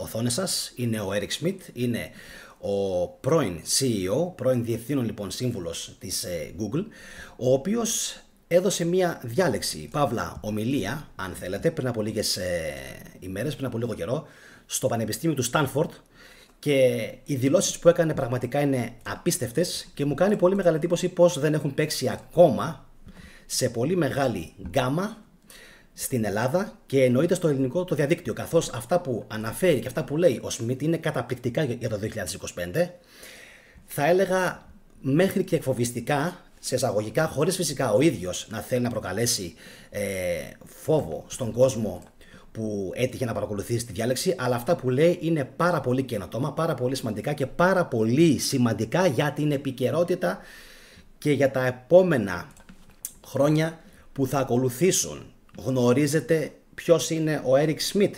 οθόνες σας είναι ο Eric Schmidt, είναι ο πρώην CEO, πρώην διευθύνων λοιπόν σύμβουλος της Google, ο οποίος έδωσε μια διάλεξη, παύλα ομιλία, αν θέλετε, πριν από λίγες ημέρες, πριν από λίγο καιρό, στο Πανεπιστήμιο του Στάνφορντ, και οι δηλώσεις που έκανε πραγματικά είναι απίστευτες και μου κάνει πολύ μεγάλη εντύπωση πως δεν έχουν παίξει ακόμα σε πολύ μεγάλη γκάμα στην Ελλάδα και εννοείται στο ελληνικό το διαδίκτυο, καθώς αυτά που αναφέρει και αυτά που λέει ο Σμιτ είναι καταπληκτικά για το 2025. Θα έλεγα μέχρι και εκφοβιστικά, σε εισαγωγικά, χωρίς φυσικά ο ίδιος να θέλει να προκαλέσει φόβο στον κόσμο που έτυχε να παρακολουθήσει τη διάλεξη, αλλά αυτά που λέει είναι πάρα πολύ καινοτόμα, πάρα πολύ σημαντικά και πάρα πολύ σημαντικά για την επικαιρότητα και για τα επόμενα χρόνια που θα ακολουθήσουν. Γνωρίζετε ποιος είναι ο Eric Schmidt?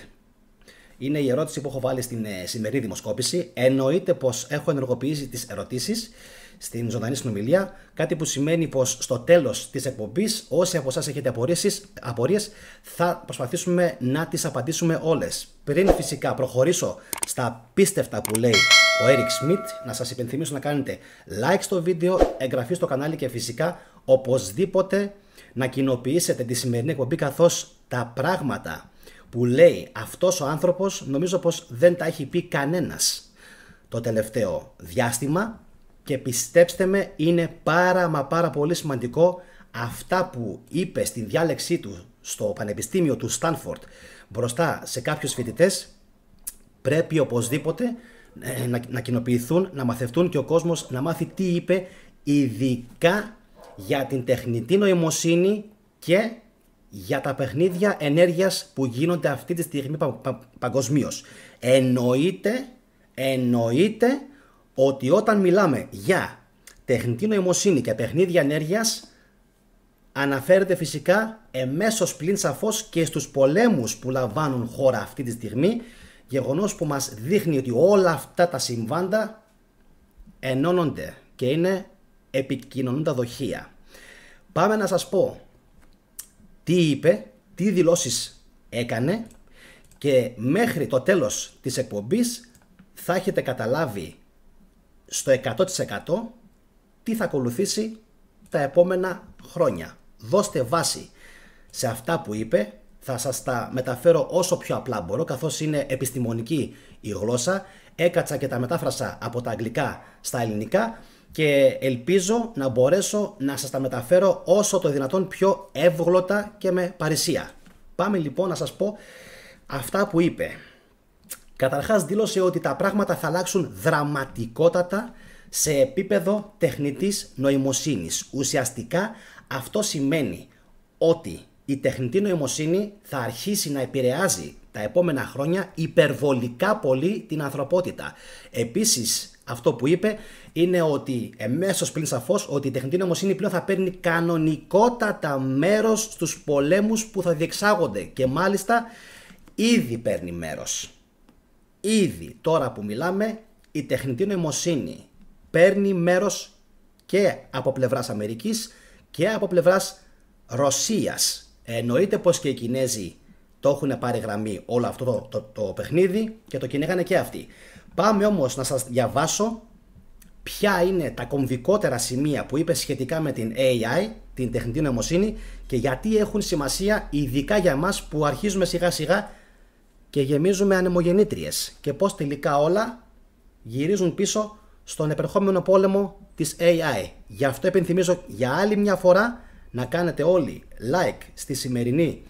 Είναι η ερώτηση που έχω βάλει στην σημερινή δημοσκόπηση. Εννοείται πως έχω ενεργοποιήσει τις ερωτήσεις στην ζωντανή συνομιλία, κάτι που σημαίνει πως στο τέλος της εκπομπής όσοι από εσάς έχετε απορίες θα προσπαθήσουμε να τις απαντήσουμε όλες. Πριν φυσικά προχωρήσω στα πίστευτα που λέει ο Eric Schmidt, να σας υπενθυμίσω να κάνετε like στο βίντεο, εγγραφή στο κανάλι και φυσικά οπωσδήποτε να κοινοποιήσετε τη σημερινή εκπομπή, καθώς τα πράγματα που λέει αυτός ο άνθρωπος νομίζω πως δεν τα έχει πει κανένας το τελευταίο διάστημα και πιστέψτε με είναι πάρα πολύ σημαντικό αυτά που είπε στην διάλεξή του στο Πανεπιστήμιο του Στάνφορντ μπροστά σε κάποιους φοιτητές. Πρέπει οπωσδήποτε να κοινοποιηθούν, να μαθευτούν και ο κόσμος να μάθει τι είπε, ειδικά για την τεχνητή νοημοσύνη και για τα παιχνίδια ενέργειας που γίνονται αυτή τη στιγμή παγκοσμίως. Εννοείται ότι όταν μιλάμε για τεχνητή νοημοσύνη και παιχνίδια ενέργειας αναφέρεται φυσικά εμέσως πλην σαφώς και στους πολέμους που λαμβάνουν χώρα αυτή τη στιγμή, γεγονός που μας δείχνει ότι όλα αυτά τα συμβάντα ενώνονται και είναι επικοινωνούντα δοχεία. Πάμε να σας πω τι είπε, τι δηλώσεις έκανε και μέχρι το τέλος της εκπομπής θα έχετε καταλάβει στο 100% τι θα ακολουθήσει τα επόμενα χρόνια. Δώστε βάση σε αυτά που είπε, θα σας τα μεταφέρω όσο πιο απλά μπορώ, καθώς είναι επιστημονική η γλώσσα. Έκατσα και τα μετάφρασα από τα αγγλικά στα ελληνικά και ελπίζω να μπορέσω να σας τα μεταφέρω όσο το δυνατόν πιο εύγλωτα και με παρησία. Πάμε λοιπόν να σας πω αυτά που είπε. Καταρχάς δήλωσε ότι τα πράγματα θα αλλάξουν δραματικότατα σε επίπεδο τεχνητής νοημοσύνης. Ουσιαστικά αυτό σημαίνει ότι η τεχνητή νοημοσύνη θα αρχίσει να επηρεάζει τα επόμενα χρόνια υπερβολικά πολύ την ανθρωπότητα. Επίσης αυτό που είπε είναι ότι εμέσως πλην σαφώς ότι η τεχνητή νοημοσύνη πλέον θα παίρνει κανονικότατα μέρος στους πολέμους που θα διεξάγονται και μάλιστα ήδη παίρνει μέρος. Ήδη τώρα που μιλάμε η τεχνητή νοημοσύνη παίρνει μέρος και από πλευράς Αμερικής και από πλευράς Ρωσίας. Εννοείται πως και οι Κινέζοι το έχουν πάρει γραμμή όλο αυτό το παιχνίδι και το κυνηγάνε και αυτοί. Πάμε όμως να σας διαβάσω ποια είναι τα κομβικότερα σημεία που είπε σχετικά με την AI, την τεχνητή νοημοσύνη, και γιατί έχουν σημασία ειδικά για εμάς που αρχίζουμε σιγά σιγά και γεμίζουμε ανεμογεννήτριες και πως τελικά όλα γυρίζουν πίσω στον επερχόμενο πόλεμο της AI. Γι' αυτό επενθυμίζω για άλλη μια φορά να κάνετε όλοι like στη σημερινή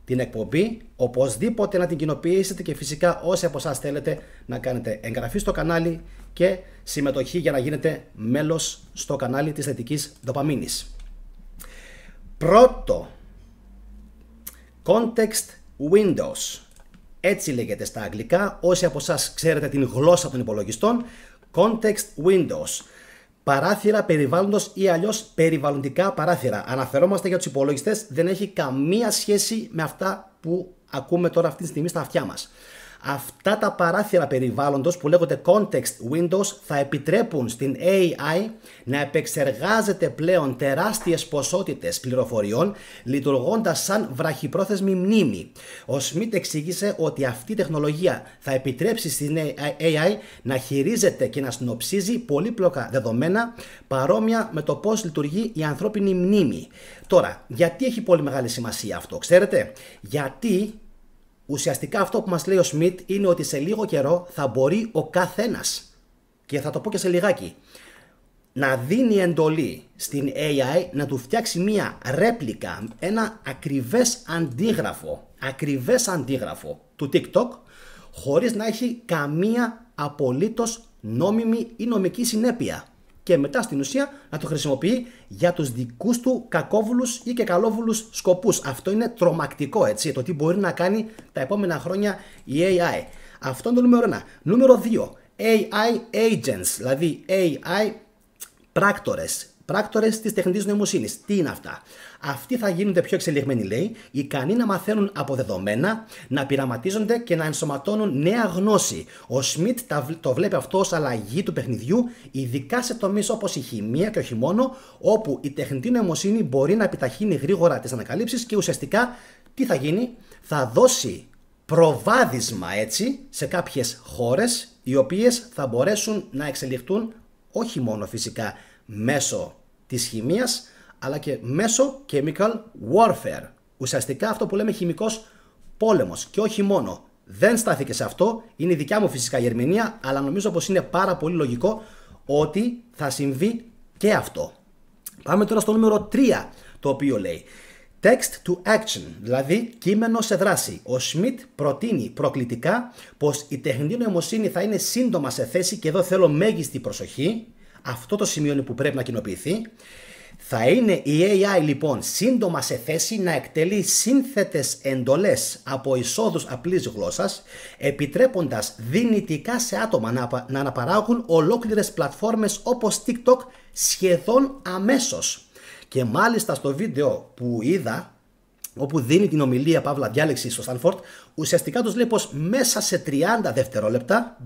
την εκπομπή, οπωσδήποτε να την κοινοποιήσετε και φυσικά όσοι από εσάς θέλετε να κάνετε εγγραφή στο κανάλι και συμμετοχή για να γίνετε μέλος στο κανάλι της θετικής δοπαμίνης. Πρώτο, context windows. Έτσι λέγεται στα αγγλικά, όσοι από εσάς ξέρετε την γλώσσα των υπολογιστών, context windows. Παράθυρα περιβάλλοντος ή αλλιώς περιβαλλοντικά παράθυρα. Αναφερόμαστε για τους υπολογιστές, δεν έχει καμία σχέση με αυτά που ακούμε τώρα αυτή τη στιγμή στα αυτιά μας. Αυτά τα παράθυρα περιβάλλοντος που λέγονται context windows θα επιτρέπουν στην AI να επεξεργάζεται πλέον τεράστιες ποσότητες πληροφοριών, λειτουργώντας σαν βραχυπρόθεσμη μνήμη. Ο Σμιτ εξήγησε ότι αυτή η τεχνολογία θα επιτρέψει στην AI να χειρίζεται και να συνοψίζει πολύπλοκα δεδομένα, παρόμοια με το πώς λειτουργεί η ανθρώπινη μνήμη. Τώρα, γιατί έχει πολύ μεγάλη σημασία αυτό, ξέρετε? Γιατί ουσιαστικά αυτό που μας λέει ο Σμιτ είναι ότι σε λίγο καιρό θα μπορεί ο καθένας, και θα το πω και σε λιγάκι, να δίνει εντολή στην AI να του φτιάξει μία ρέπλικα, ένα ακριβές αντίγραφο του TikTok, χωρίς να έχει καμία απολύτως νόμιμη ή νομική συνέπεια. Και μετά στην ουσία να το χρησιμοποιεί για τους δικούς του κακόβουλους ή και καλόβουλους σκοπούς. Αυτό είναι τρομακτικό, έτσι, το τι μπορεί να κάνει τα επόμενα χρόνια η AI. Αυτό είναι το νούμερο 1. Νούμερο 2. AI agents, δηλαδή AI πράκτορες της τεχνητής νοημοσύνης. Τι είναι αυτά? Αυτοί θα γίνονται πιο εξελιγμένοι, λέει, ικανοί να μαθαίνουν από δεδομένα, να πειραματίζονται και να ενσωματώνουν νέα γνώση. Ο Σμιτ το βλέπει αυτό ως αλλαγή του παιχνιδιού, ειδικά σε τομείς όπως η χημεία και όχι μόνο, όπου η τεχνητή νοημοσύνη μπορεί να επιταχύνει γρήγορα τις ανακαλύψεις και ουσιαστικά τι θα γίνει? Θα δώσει προβάδισμα, έτσι, σε κάποιες χώρες οι οποίες θα μπορέσουν να εξελιχθούν όχι μόνο φυσικά μέσω της χημείας, αλλά και μέσω chemical warfare. Ουσιαστικά αυτό που λέμε χημικός πόλεμος. Και όχι μόνο. Δεν στάθηκε σε αυτό, είναι η δικιά μου φυσικά η ερμηνεία, αλλά νομίζω πως είναι πάρα πολύ λογικό ότι θα συμβεί και αυτό. Πάμε τώρα στο νούμερο 3, το οποίο λέει text to action, δηλαδή κείμενο σε δράση. Ο Σμιτ προτείνει προκλητικά πως η τεχνητή νοημοσύνη θα είναι σύντομα σε θέση, και εδώ θέλω μέγιστη προσοχή, αυτό το σημείο είναι που πρέπει να κοινοποιηθεί. Θα είναι η AI λοιπόν σύντομα σε θέση να εκτελεί σύνθετες εντολές από εισόδους απλής γλώσσας, επιτρέποντας δυνητικά σε άτομα να αναπαράγουν ολόκληρες πλατφόρμες όπως TikTok σχεδόν αμέσως. Και μάλιστα στο βίντεο που είδα, όπου δίνει την ομιλία παύλα διάλεξη στο Stanford, ουσιαστικά τους λέει πως μέσα σε 30 δευτερόλεπτα,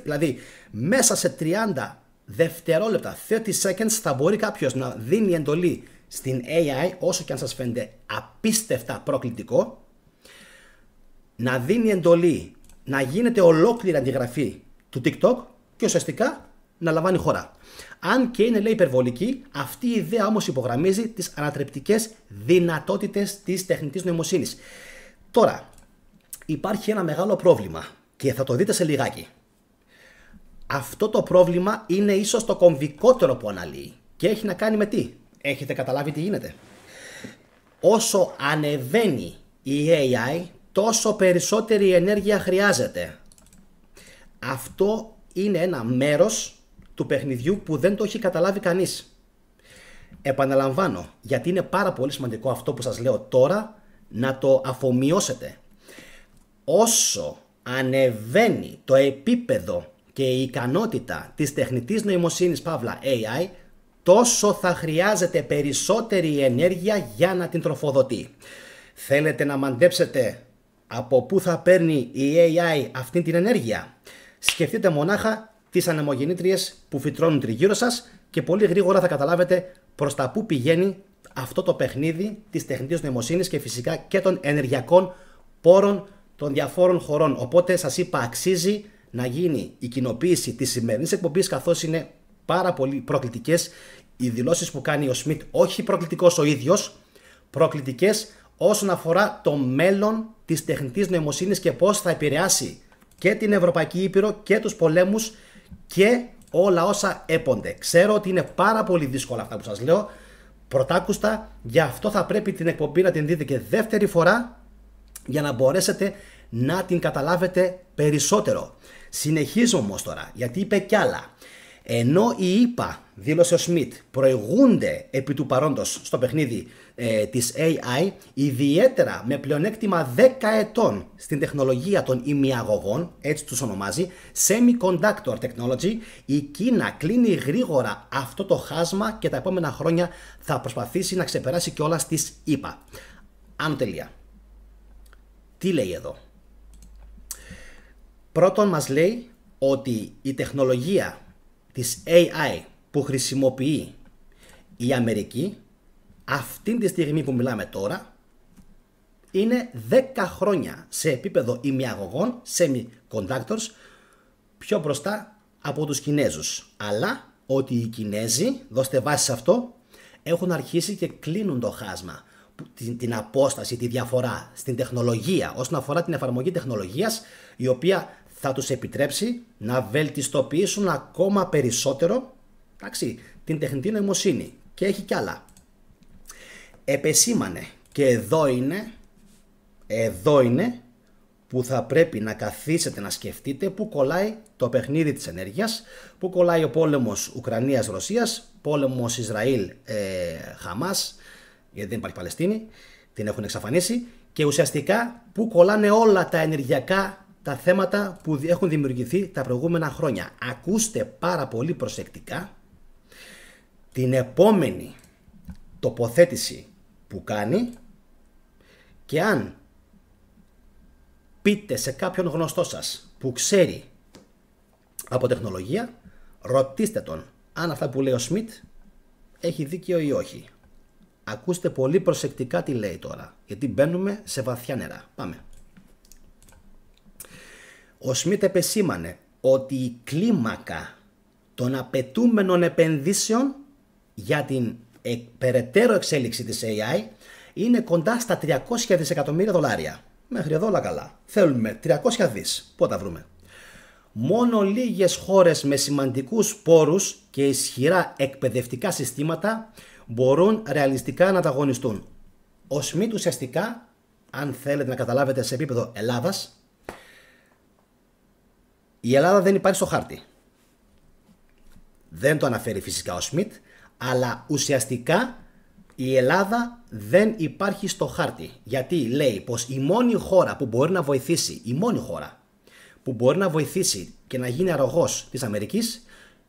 δηλαδή μέσα σε 30 δευτερόλεπτα, 30 seconds, θα μπορεί κάποιος να δίνει εντολή στην AI, όσο και αν σας φαίνεται απίστευτα προκλητικό, να δίνει εντολή να γίνεται ολόκληρη αντιγραφή του TikTok και ουσιαστικά να λαμβάνει χώρα. Αν και είναι, λέει, υπερβολική, αυτή η ιδέα όμως υπογραμμίζει τις ανατρεπτικές δυνατότητες της τεχνητής νοημοσύνης. Τώρα, υπάρχει ένα μεγάλο πρόβλημα και θα το δείτε σε λιγάκι. Αυτό το πρόβλημα είναι ίσως το κομβικότερο που αναλύει και έχει να κάνει με τι? Έχετε καταλάβει τι γίνεται? Όσο ανεβαίνει η AI, τόσο περισσότερη ενέργεια χρειάζεται. Αυτό είναι ένα μέρος του παιχνιδιού που δεν το έχει καταλάβει κανείς. Επαναλαμβάνω, γιατί είναι πάρα πολύ σημαντικό αυτό που σας λέω τώρα να το αφομοιώσετε. Όσο ανεβαίνει το επίπεδο και η ικανότητα της τεχνητής νοημοσύνης παύλα AI, τόσο θα χρειάζεται περισσότερη ενέργεια για να την τροφοδοτεί. Θέλετε να μαντέψετε από πού θα παίρνει η AI αυτή την ενέργεια? Σκεφτείτε μονάχα τις ανεμογεννήτριες που φυτρώνουν τριγύρω σας και πολύ γρήγορα θα καταλάβετε προς τα πού πηγαίνει αυτό το παιχνίδι της τεχνητής νοημοσύνης και φυσικά και των ενεργειακών πόρων των διαφόρων χωρών. Οπότε σας είπα, αξίζει να γίνει η κοινοποίηση της σημερινής εκπομπής, καθώς είναι πάρα πολύ προκλητικές οι δηλώσεις που κάνει ο Σμιτ, όχι προκλητικός ο ίδιος, προκλητικές όσον αφορά το μέλλον της τεχνητής νοημοσύνης και πώς θα επηρεάσει και την Ευρωπαϊκή Ήπειρο και τους πολέμους και όλα όσα έπονται. Ξέρω ότι είναι πάρα πολύ δύσκολα αυτά που σας λέω, πρωτάκουστα, γι' αυτό θα πρέπει την εκπομπή να την δείτε και δεύτερη φορά για να μπορέσετε να την καταλάβετε περισσότερο. Συνεχίζω όμως τώρα, γιατί είπε κι άλλα. Ενώ οι ΗΠΑ, δήλωσε ο Σμιτ, προηγούνται επί του παρόντος στο παιχνίδι της AI, ιδιαίτερα με πλεονέκτημα 10 ετών στην τεχνολογία των ημιαγωγών, έτσι τους ονομάζει, Semiconductor Technology, η Κίνα κλείνει γρήγορα αυτό το χάσμα και τα επόμενα χρόνια θα προσπαθήσει να ξεπεράσει κιόλας τις ΗΠΑ. Άνω τελεία. Τι λέει εδώ? Πρώτον μας λέει ότι η τεχνολογία της AI που χρησιμοποιεί η Αμερική αυτή τη στιγμή που μιλάμε τώρα είναι 10 χρόνια σε επίπεδο ημιαγωγών, semiconductors, πιο μπροστά από τους Κινέζους. Αλλά ότι οι Κινέζοι, δώστε βάση σε αυτό, έχουν αρχίσει και κλείνουν το χάσμα, την απόσταση, τη διαφορά στην τεχνολογία όσον αφορά την εφαρμογή τεχνολογίας, η οποία θα τους επιτρέψει να βελτιστοποιήσουν ακόμα περισσότερο, εντάξει, την τεχνητή νοημοσύνη. Και έχει κι άλλα. Επεσήμανε, και εδώ είναι που θα πρέπει να καθίσετε να σκεφτείτε πού κολλάει το παιχνίδι της ενέργειας, πού κολλάει ο πόλεμος Ουκρανίας-Ρωσίας, πόλεμος Ισραήλ-Χαμάς, γιατί δεν υπάρχει Παλαιστίνη, την έχουν εξαφανίσει, και ουσιαστικά πού κολλάνε όλα τα ενεργειακά τα θέματα που έχουν δημιουργηθεί τα προηγούμενα χρόνια. Ακούστε πάρα πολύ προσεκτικά την επόμενη τοποθέτηση που κάνει, και αν πείτε σε κάποιον γνωστό σας που ξέρει από τεχνολογία, ρωτήστε τον αν αυτά που λέει ο Σμιτ έχει δίκαιο ή όχι. Ακούστε πολύ προσεκτικά τι λέει τώρα, γιατί μπαίνουμε σε βαθιά νερά. Πάμε. Ο Σμιτ επεσήμανε ότι η κλίμακα των απαιτούμενων επενδύσεων για την περαιτέρω εξέλιξη της AI είναι κοντά στα 300 δισεκατομμύρια δολάρια. Μέχρι εδώ όλα καλά. Θέλουμε 300 δις. Πού τα βρούμε? Μόνο λίγες χώρες με σημαντικούς πόρους και ισχυρά εκπαιδευτικά συστήματα μπορούν ρεαλιστικά να ανταγωνιστούν. Ο Σμιτ ουσιαστικά, αν θέλετε να καταλάβετε σε επίπεδο Ελλάδας, η Ελλάδα δεν υπάρχει στο χάρτη. Δεν το αναφέρει φυσικά ο Σμιτ, αλλά ουσιαστικά η Ελλάδα δεν υπάρχει στο χάρτη. Γιατί λέει πως η μόνη χώρα που μπορεί να βοηθήσει, και να γίνει αρρωγός της Αμερικής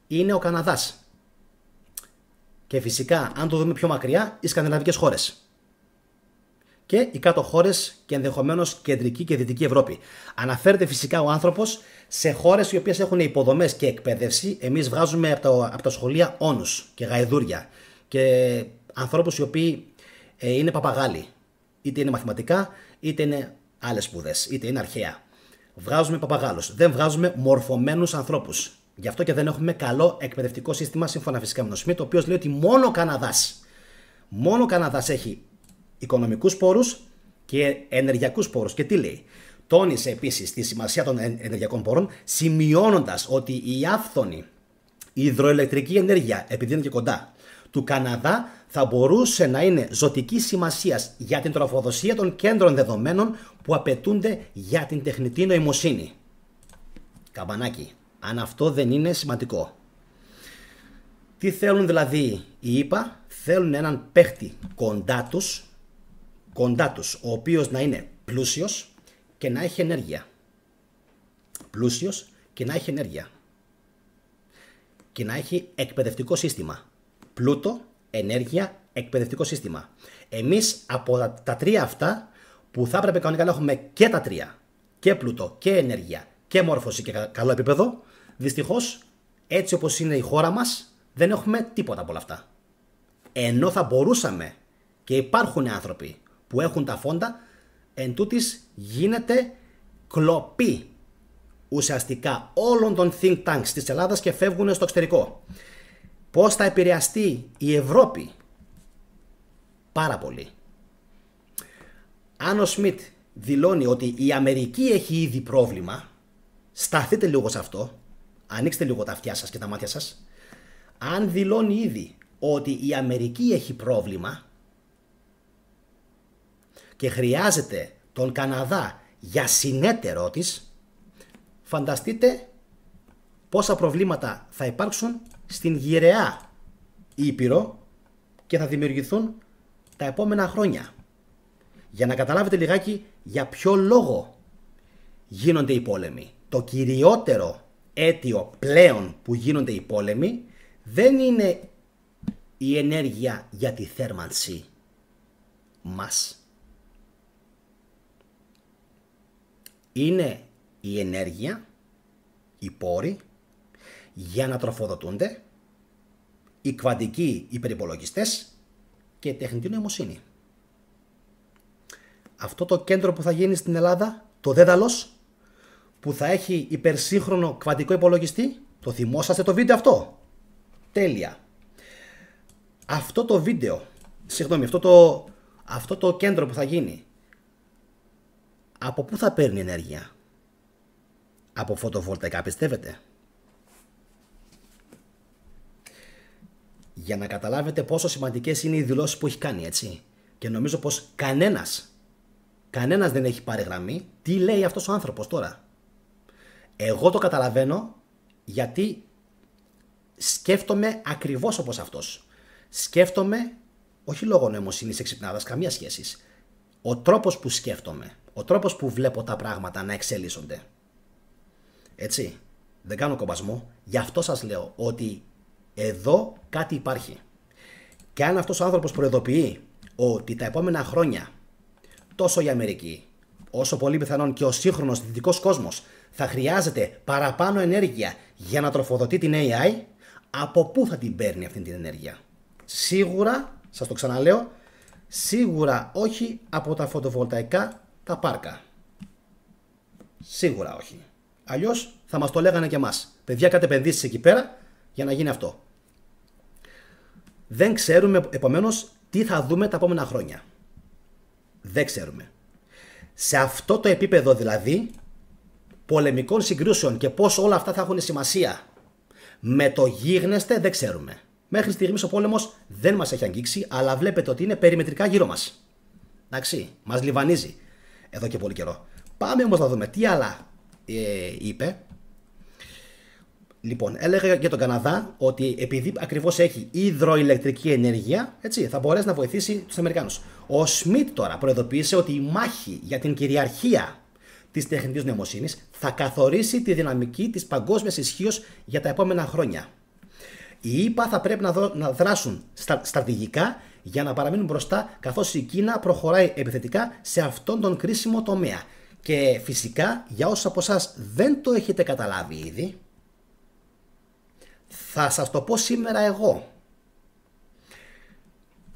είναι ο Καναδάς. Και φυσικά, αν το δούμε πιο μακριά, οι σκανδιναβικές χώρες. Και οι κάτω χώρες και ενδεχομένως κεντρική και δυτική Ευρώπη. Αναφέρεται φυσικά ο άνθρωπος σε χώρες οι οποίες έχουν υποδομές και εκπαίδευση. Εμείς βγάζουμε από τα σχολεία όνους και γαϊδούρια και ανθρώπους οι οποίοι είναι παπαγάλοι. Είτε είναι μαθηματικά, είτε είναι άλλες σπουδές, είτε είναι αρχαία. Βγάζουμε παπαγάλους. Δεν βγάζουμε μορφωμένους ανθρώπους. Γι' αυτό και δεν έχουμε καλό εκπαιδευτικό σύστημα, σύμφωνα φυσικά με τον Σμιτ, ο οποίος λέει ότι μόνο ο Καναδάς έχει οικονομικούς πόρους και ενεργειακούς πόρους. Και τι λέει? Τόνισε επίσης τη σημασία των ενεργειακών πόρων, σημειώνοντας ότι η άφθονη υδροελεκτρική ενέργεια, επειδή είναι και κοντά, του Καναδά θα μπορούσε να είναι ζωτικής σημασίας για την τροφοδοσία των κέντρων δεδομένων που απαιτούνται για την τεχνητή νοημοσύνη. Καμπανάκι, αν αυτό δεν είναι σημαντικό. Τι θέλουν δηλαδή οι ΗΠΑ? Θέλουν έναν παίχτη κοντά τους, ο οποίος να είναι πλούσιος και να έχει ενέργεια. Πλούσιος και να έχει ενέργεια. Και να έχει εκπαιδευτικό σύστημα. Πλούτο, ενέργεια, εκπαιδευτικό σύστημα. Εμείς από τα τρία αυτά, που θα έπρεπε κανονικά να έχουμε και τα τρία, και πλούτο και ενέργεια και μόρφωση και καλό επίπεδο, δυστυχώς έτσι όπως είναι η χώρα μας δεν έχουμε τίποτα από όλα αυτά. Ενώ θα μπορούσαμε, και υπάρχουν άνθρωποι που έχουν τα φόντα, εν τούτης γίνεται κλοπή ουσιαστικά όλων των think tanks της Ελλάδας και φεύγουν στο εξωτερικό. Πώς θα επηρεαστεί η Ευρώπη? Πάρα πολύ. Αν ο Σμιτ δηλώνει ότι η Αμερική έχει ήδη πρόβλημα, σταθείτε λίγο σε αυτό, ανοίξτε λίγο τα αυτιά σας και τα μάτια σας. Αν δηλώνει ήδη ότι η Αμερική έχει πρόβλημα και χρειάζεται τον Καναδά για συνέτερό της, φανταστείτε πόσα προβλήματα θα υπάρξουν στην γυραιά Ήπειρο και θα δημιουργηθούν τα επόμενα χρόνια. Για να καταλάβετε λιγάκι για ποιο λόγο γίνονται οι πόλεμοι. Το κυριότερο αίτιο πλέον που γίνονται οι πόλεμοι δεν είναι η ενέργεια για τη θέρμανση μας. Είναι η ενέργεια οι πόροι για να τροφοδοτούνται οι κβαντικοί υπερυπολογιστές και η τεχνητή νοημοσύνη. Αυτό το κέντρο που θα γίνει στην Ελλάδα, το Δέδαλος, που θα έχει υπερσύγχρονο κβαντικό υπολογιστή, το θυμόσαστε το βίντεο αυτό? Τέλεια. Αυτό το βίντεο, συγγνώμη, αυτό το κέντρο που θα γίνει, από πού θα παίρνει ενέργεια? Από φωτοβολταϊκά, πιστεύετε? Για να καταλάβετε πόσο σημαντικές είναι οι δηλώσεις που έχει κάνει, έτσι. Και νομίζω πως κανένας δεν έχει πάρει γραμμή τι λέει αυτός ο άνθρωπος τώρα. Εγώ το καταλαβαίνω γιατί σκέφτομαι ακριβώς όπως αυτός. Σκέφτομαι, όχι λόγω νοημοσύνης εξυπνάδας, καμία σχέση. Ο τρόπος που σκέφτομαι, ο τρόπος που βλέπω τα πράγματα να εξελίσσονται. Έτσι, δεν κάνω κομπασμό, γι' αυτό σας λέω ότι εδώ κάτι υπάρχει. Και αν αυτός ο άνθρωπος προειδοποιεί ότι τα επόμενα χρόνια τόσο η Αμερική, όσο πολύ πιθανόν και ο σύγχρονος δυτικός κόσμος θα χρειάζεται παραπάνω ενέργεια για να τροφοδοτεί την AI, από πού θα την παίρνει αυτή την ενέργεια? Σίγουρα, σας το ξαναλέω, σίγουρα όχι από τα φωτοβολταϊκά τα πάρκα. Σίγουρα όχι. Αλλιώς θα μας το λέγανε και εμάς. Παιδιά, κάντε επενδύσεις εκεί πέρα για να γίνει αυτό. Δεν ξέρουμε επομένως τι θα δούμε τα επόμενα χρόνια. Δεν ξέρουμε. Σε αυτό το επίπεδο δηλαδή πολεμικών συγκρούσεων και πώς όλα αυτά θα έχουν σημασία με το γίγνεσθε δεν ξέρουμε. Μέχρι στιγμής ο πόλεμος δεν μας έχει αγγίξει, αλλά βλέπετε ότι είναι περιμετρικά γύρω μας. Εντάξει, μας λιβανίζει εδώ και πολύ καιρό. Πάμε όμως να δούμε τι άλλα είπε. Λοιπόν, έλεγα για τον Καναδά ότι επειδή ακριβώς έχει υδροηλεκτρική ενέργεια, έτσι, θα μπορέσει να βοηθήσει τους Αμερικάνους. Ο Σμιτ τώρα προειδοποίησε ότι η μάχη για την κυριαρχία της τεχνητής νοημοσύνης θα καθορίσει τη δυναμική της παγκόσμιας ισχύως για τα επόμενα χρόνια. Οι ΗΠΑ θα πρέπει να δράσουν στρατηγικά για να παραμείνουν μπροστά, καθώς η Κίνα προχωράει επιθετικά σε αυτόν τον κρίσιμο τομέα. Και φυσικά, για όσους από εσάς δεν το έχετε καταλάβει ήδη, θα σας το πω σήμερα εγώ.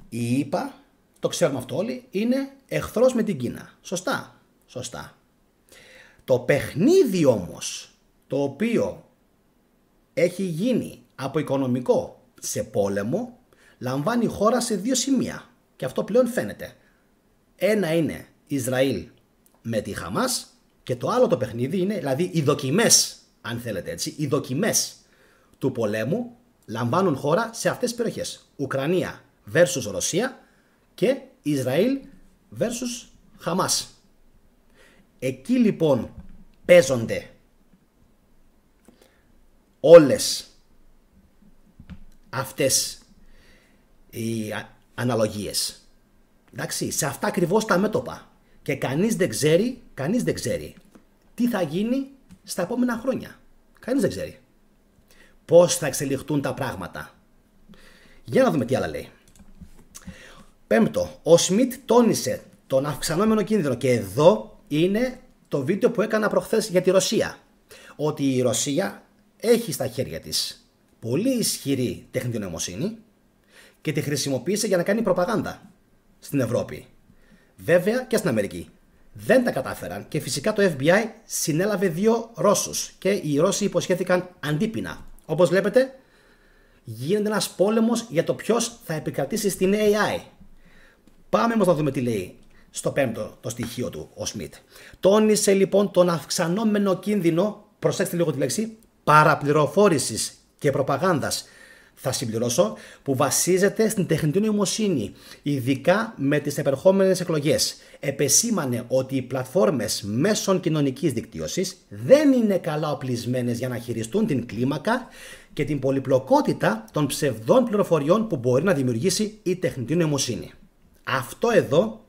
Η ΗΠΑ, το ξέρουμε αυτό όλοι, είναι εχθρός με την Κίνα. Σωστά, σωστά. Το παιχνίδι όμως, το οποίο έχει γίνει από οικονομικό σε πόλεμο, λαμβάνει χώρα σε δύο σημεία. Και αυτό πλέον φαίνεται. Ένα είναι Ισραήλ με τη Χαμάς και το άλλο το παιχνίδι είναι, δηλαδή οι δοκιμές, αν θέλετε έτσι, οι δοκιμές του πολέμου λαμβάνουν χώρα σε αυτές τις περιοχές. Ουκρανία versus Ρωσία και Ισραήλ versus Χαμάς. Εκεί λοιπόν παίζονται όλες αυτές οι αναλογίες. Εντάξει, σε αυτά ακριβώς τα μέτωπα. Και κανείς δεν ξέρει τι θα γίνει στα επόμενα χρόνια. Κανείς δεν ξέρει πώς θα εξελιχθούν τα πράγματα. Για να δούμε τι άλλα λέει. Πέμπτο, ο Σμιτ τόνισε τον αυξανόμενο κίνδυνο, και εδώ είναι το βίντεο που έκανα προχθές για τη Ρωσία. Ότι η Ρωσία έχει στα χέρια της πολύ ισχυρή τεχνητή νοημοσύνη και τη χρησιμοποίησε για να κάνει προπαγάνδα στην Ευρώπη. Βέβαια και στην Αμερική. Δεν τα κατάφεραν και φυσικά το FBI συνέλαβε 2 Ρώσους και οι Ρώσοι υποσχέθηκαν αντίπεινα. Όπως βλέπετε, γίνεται ένας πόλεμος για το ποιος θα επικρατήσει στην AI. Πάμε όμως να δούμε τι λέει στο πέμπτο το στοιχείο του ο Σμιτ. Τόνισε λοιπόν τον αυξανόμενο κίνδυνο, προσέξτε λίγο τη λέξη, παραπληροφόρησης και προπαγάνδας, θα συμπληρώσω, που βασίζεται στην τεχνητή νοημοσύνη, ειδικά με τις επερχόμενες εκλογές. Επεσήμανε ότι οι πλατφόρμες μέσων κοινωνικής δικτύωσης δεν είναι καλά οπλισμένες για να χειριστούν την κλίμακα και την πολυπλοκότητα των ψευδών πληροφοριών που μπορεί να δημιουργήσει η τεχνητή νοημοσύνη. Αυτό εδώ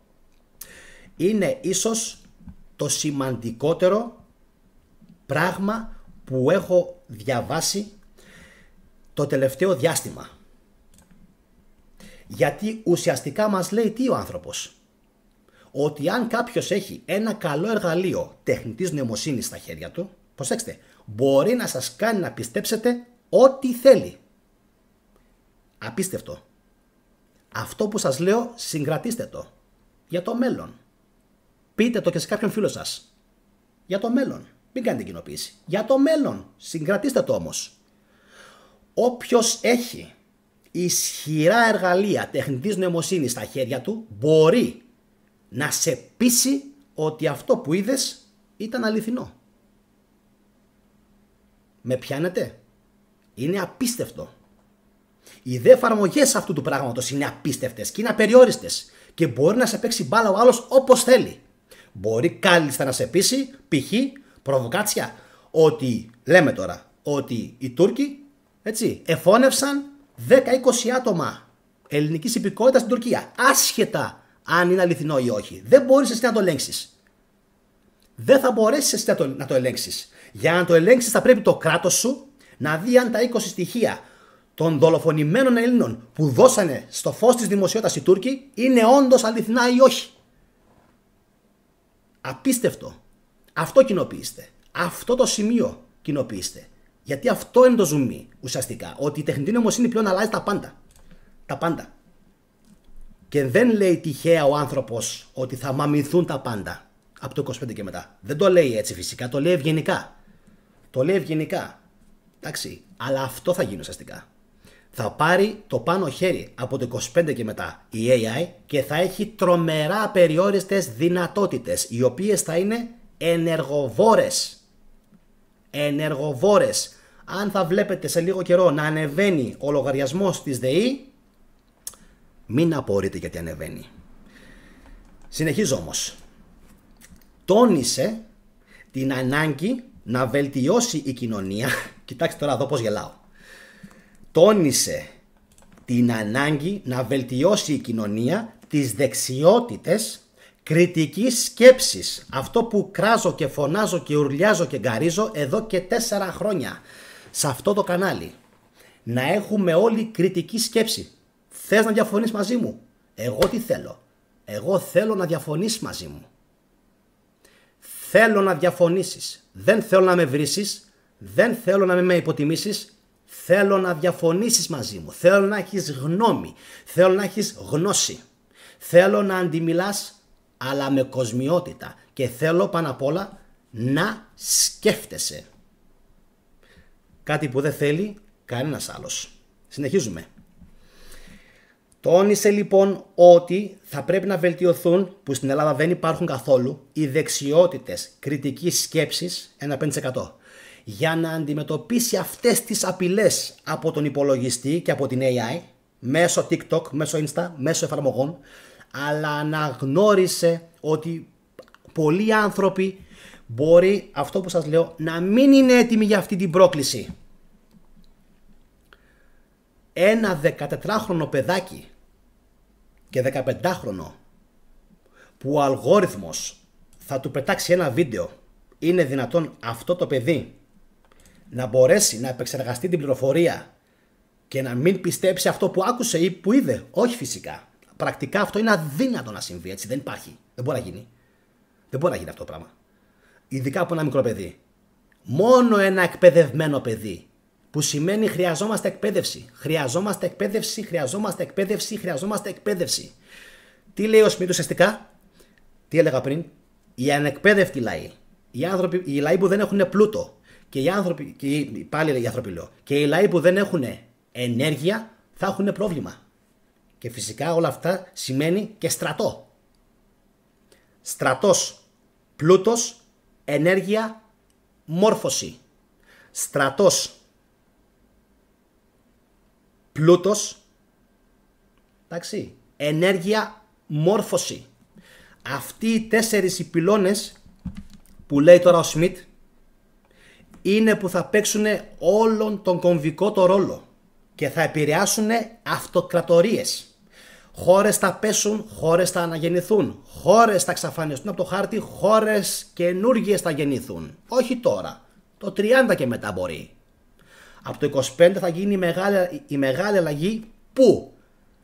είναι ίσως το σημαντικότερο πράγμα που έχω διαβάσει το τελευταίο διάστημα. Γιατί ουσιαστικά μας λέει τι ο άνθρωπος? Ότι αν κάποιος έχει ένα καλό εργαλείο τεχνητής νοημοσύνης στα χέρια του, προσέξτε, μπορεί να σας κάνει να πιστέψετε ό,τι θέλει. Απίστευτο. Αυτό που σας λέω, συγκρατήστε το. Για το μέλλον. Πείτε το και σε κάποιον φίλο σας. Για το μέλλον. Μην κάνετε κοινοποίηση. Για το μέλλον. Συγκρατήστε το όμως. Όποιος έχει ισχυρά εργαλεία τεχνητής νοημοσύνης στα χέρια του, μπορεί να σε πείσει ότι αυτό που είδες ήταν αληθινό. Με πιάνετε? Είναι απίστευτο. Οι δε εφαρμογές αυτού του πράγματος είναι απίστευτες και είναι απεριόριστες και μπορεί να σε παίξει μπάλα ο άλλος όπως θέλει. Μπορεί κάλλιστα να σε πείσει, π.χ. προβοκάτσια, ότι λέμε τώρα ότι οι Τούρκοι εφώνευσαν 10-20 άτομα ελληνικής υπηκότητας στην Τουρκία, άσχετα αν είναι αληθινό ή όχι. Δεν μπορείς εσύ να το ελέγξεις. Δεν θα μπορέσεις εσύ να το ελέγξεις. Για να το ελέγξεις θα πρέπει το κράτος σου να δει αν τα 20 στοιχεία των δολοφονημένων Ελλήνων που δώσανε στο φως της δημοσιότητας οι Τούρκοι είναι όντως αληθινά ή όχι. Απίστευτο. Αυτό κοινοποιήστε. Αυτό το σημείο κοινοποιήστε. Γιατί αυτό είναι το ζουμί ουσιαστικά. Ότι η τεχνητή νοημοσύνη πλέον αλλάζει τα πάντα. Τα πάντα. Και δεν λέει τυχαία ο άνθρωπος ότι θα μαμηθούν τα πάντα από το 25 και μετά. Δεν το λέει έτσι φυσικά. Το λέει ευγενικά. Το λέει ευγενικά. Εντάξει. Αλλά αυτό θα γίνει ουσιαστικά. Θα πάρει το πάνω χέρι από το 25 και μετά η AI και θα έχει τρομερά απεριόριστες δυνατότητες, οι οποίες θα είναι ενεργοβόρες. Ενεργοβόρες. Αν θα βλέπετε σε λίγο καιρό να ανεβαίνει ο λογαριασμός της ΔΕΗ, μην απορείτε γιατί ανεβαίνει. Συνεχίζω όμως. Τόνισε την ανάγκη να βελτιώσει η κοινωνία. Κοιτάξτε τώρα εδώ πώς γελάω. Τόνισε την ανάγκη να βελτιώσει η κοινωνία τις δεξιότητες κριτικής σκέψης. Αυτό που κράζω και φωνάζω και ουρλιάζω και γκαρίζω εδώ και 4 χρόνια σε αυτό το κανάλι. Να έχουμε όλοι κριτική σκέψη. Θες να διαφωνείς μαζί μου? Εγώ τι θέλω? Εγώ θέλω να διαφωνήσεις μαζί μου. Θέλω να διαφωνήσεις. Δεν θέλω να με βρίσεις. Δεν θέλω να με υποτιμήσεις. Θέλω να διαφωνήσεις μαζί μου. Θέλω να έχεις γνώμη. Θέλω να έχεις γνώση. Θέλω να αντιμιλάς αλλά με κοσμιότητα. Και θέλω πάνω απ' όλα να σκέφτεσαι. Κάτι που δεν θέλει κανένας άλλος. Συνεχίζουμε. Τόνισε λοιπόν ότι θα πρέπει να βελτιωθούν, που στην Ελλάδα δεν υπάρχουν καθόλου, οι δεξιότητες κριτικής σκέψης 1-5%. Για να αντιμετωπίσει αυτές τις απειλές από τον υπολογιστή και από την AI, μέσω TikTok, μέσω Insta, μέσω εφαρμογών, αλλά αναγνώρισε ότι πολλοί άνθρωποι μπορεί, αυτό που σας λέω, να μην είναι έτοιμοι για αυτή την πρόκληση. Ένα 14χρονο παιδάκι και 15χρονο που ο αλγόριθμος θα του πετάξει ένα βίντεο, είναι δυνατόν αυτό το παιδί να μπορέσει να επεξεργαστεί την πληροφορία και να μην πιστέψει αυτό που άκουσε ή που είδε? Όχι φυσικά. Πρακτικά αυτό είναι αδύνατο να συμβεί, έτσι, δεν υπάρχει. Δεν μπορεί να γίνει. Δεν μπορεί να γίνει αυτό το πράγμα. Ειδικά από ένα μικρό παιδί. Μόνο ένα εκπαιδευμένο παιδί, που σημαίνει χρειαζόμαστε εκπαίδευση. Χρειαζόμαστε εκπαίδευση, χρειαζόμαστε εκπαίδευση, χρειαζόμαστε εκπαίδευση. Τι λέει ο Σμιτ ουσιαστικά? Τι έλεγα πριν? Οι ανεκπαίδευτοι λαοί. Οι λαοί που δεν έχουν πλούτο. Και οι άνθρωποι, πάλι οι άνθρωποι λέω, και οι λαοί που δεν έχουν ενέργεια θα έχουν πρόβλημα. Και φυσικά όλα αυτά σημαίνει και στρατό. Στρατός, πλούτος, ενέργεια, μόρφωση. Στρατός, πλούτος, εντάξει, ενέργεια, μόρφωση. Αυτοί οι 4 πυλώνες που λέει τώρα ο Σμιτ είναι που θα παίξουν όλον τον κομβικό το ρόλο και θα επηρεάσουν αυτοκρατορίες. Χώρες θα πέσουν, χώρες θα αναγεννηθούν, χώρες θα εξαφανιστούν από το χάρτη, χώρες καινούργιες θα γεννηθούν. Όχι τώρα, το 30 και μετά μπορεί. Από το 25 θα γίνει η μεγάλη αλλαγή. Πού?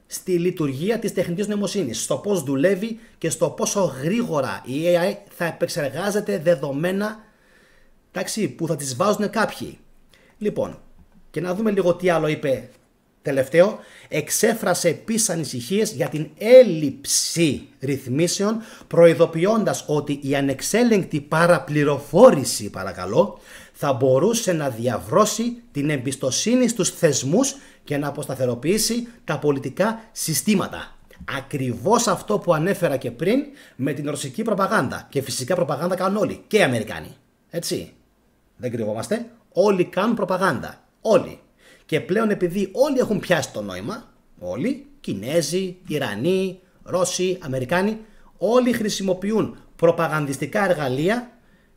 Στη λειτουργία της τεχνητής νοημοσύνης, στο πώς δουλεύει και στο πόσο γρήγορα η AI θα επεξεργάζεται δεδομένα εντάξει, που θα τις βάζουν κάποιοι. Λοιπόν, και να δούμε λίγο τι άλλο είπε τελευταίο. Εξέφρασε επίσης ανησυχίες για την έλλειψη ρυθμίσεων, προειδοποιώντας ότι η ανεξέλεγκτη παραπληροφόρηση, παρακαλώ, θα μπορούσε να διαβρώσει την εμπιστοσύνη στους θεσμούς και να αποσταθεροποιήσει τα πολιτικά συστήματα. Ακριβώς αυτό που ανέφερα και πριν με την ρωσική προπαγάνδα. Και φυσικά προπαγάνδα κάνουν όλοι, και οι Αμερικάνοι. Έτσι. Δεν κρυβόμαστε. Όλοι κάνουν προπαγάνδα. Όλοι. Και πλέον επειδή όλοι έχουν πιάσει το νόημα, όλοι, Κινέζοι, Ιρανοί, Ρώσοι, Αμερικάνοι, όλοι χρησιμοποιούν προπαγανδιστικά εργαλεία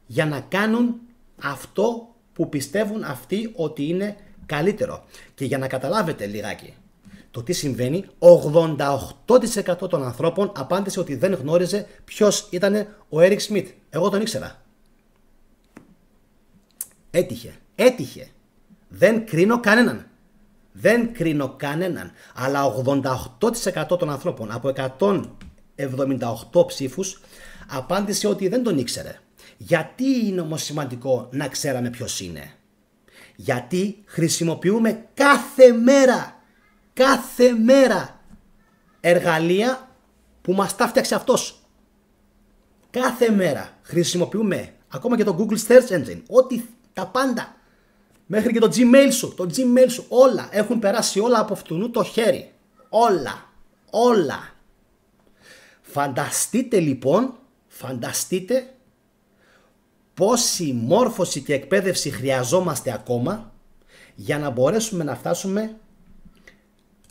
για να κάνουν αυτό που πιστεύουν αυτοί ότι είναι καλύτερο. Και για να καταλάβετε λιγάκι το τι συμβαίνει, 88% των ανθρώπων απάντησε ότι δεν γνώριζε ποιος ήταν ο Έρικ Σμιτ. Εγώ τον ήξερα. Έτυχε. Δεν κρίνω κανέναν. Αλλά 88% των ανθρώπων από 178 ψήφους απάντησε ότι δεν τον ήξερε. Γιατί είναι όμως σημαντικό να ξέραμε ποιος είναι? Γιατί χρησιμοποιούμε κάθε μέρα εργαλεία που μας τα φτιάξε αυτός. Κάθε μέρα χρησιμοποιούμε ακόμα και το Google Search Engine, ό,τι, τα πάντα. Μέχρι και το Gmail σου, όλα έχουν περάσει, όλα από αυτού το χέρι. Όλα. Φανταστείτε λοιπόν, πόση μόρφωση και εκπαίδευση χρειαζόμαστε ακόμα για να μπορέσουμε να φτάσουμε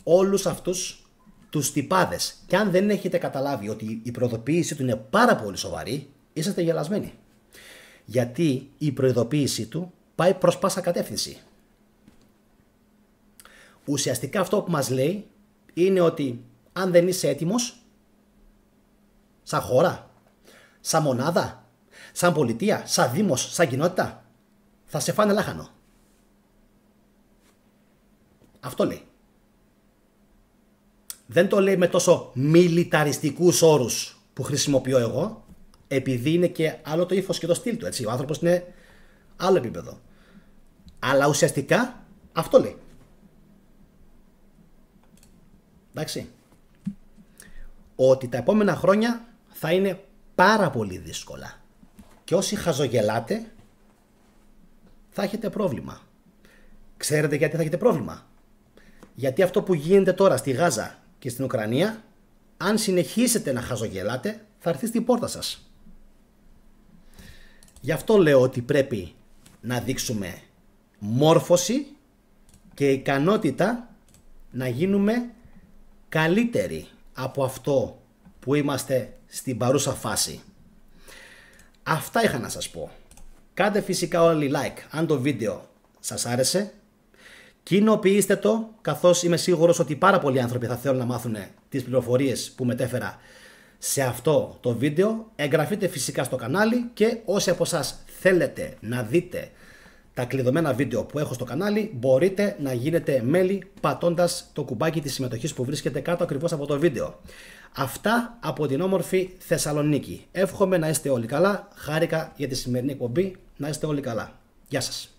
όλους αυτούς τους τυπάδες. Και αν δεν έχετε καταλάβει ότι η προειδοποίησή του είναι πάρα πολύ σοβαρή, είσαστε γελασμένοι. Γιατί η προειδοποίησή του πάει προς πάσα κατεύθυνση. Ουσιαστικά αυτό που μας λέει είναι ότι αν δεν είσαι έτοιμος, σαν χώρα, σαν μονάδα, σαν πολιτεία, σαν δήμος, σαν κοινότητα, θα σε φάνε λάχανο. Αυτό λέει. Δεν το λέει με τόσο μιλιταριστικούς όρους που χρησιμοποιώ εγώ, επειδή είναι και άλλο το ύφος και το στυλ του, έτσι. Ο άνθρωπος είναι άλλο επίπεδο. Αλλά ουσιαστικά αυτό λέει. Εντάξει. Ότι τα επόμενα χρόνια θα είναι πάρα πολύ δύσκολα. Και όσοι χαζογελάτε θα έχετε πρόβλημα. Ξέρετε γιατί θα έχετε πρόβλημα? Γιατί αυτό που γίνεται τώρα στη Γάζα και στην Ουκρανία, αν συνεχίσετε να χαζογελάτε, θα έρθει στην πόρτα σας. Γι' αυτό λέω ότι πρέπει να δείξουμε μόρφωση και ικανότητα να γίνουμε καλύτεροι από αυτό που είμαστε στην παρούσα φάση. Αυτά είχα να σας πω. Κάντε φυσικά όλοι like αν το βίντεο σας άρεσε. Κοινοποιήστε το, καθώς είμαι σίγουρος ότι πάρα πολλοί άνθρωποι θα θέλουν να μάθουν τις πληροφορίες που μετέφερα σε αυτό το βίντεο. Εγγραφείτε φυσικά στο κανάλι και όσοι από εσάς θέλετε να δείτε τα κλειδωμένα βίντεο που έχω στο κανάλι, μπορείτε να γίνετε μέλη πατώντας το κουμπάκι της συμμετοχής που βρίσκεται κάτω ακριβώς από το βίντεο. Αυτά από την όμορφη Θεσσαλονίκη. Εύχομαι να είστε όλοι καλά. Χάρηκα για τη σημερινή εκπομπή. Να είστε όλοι καλά. Γεια σας.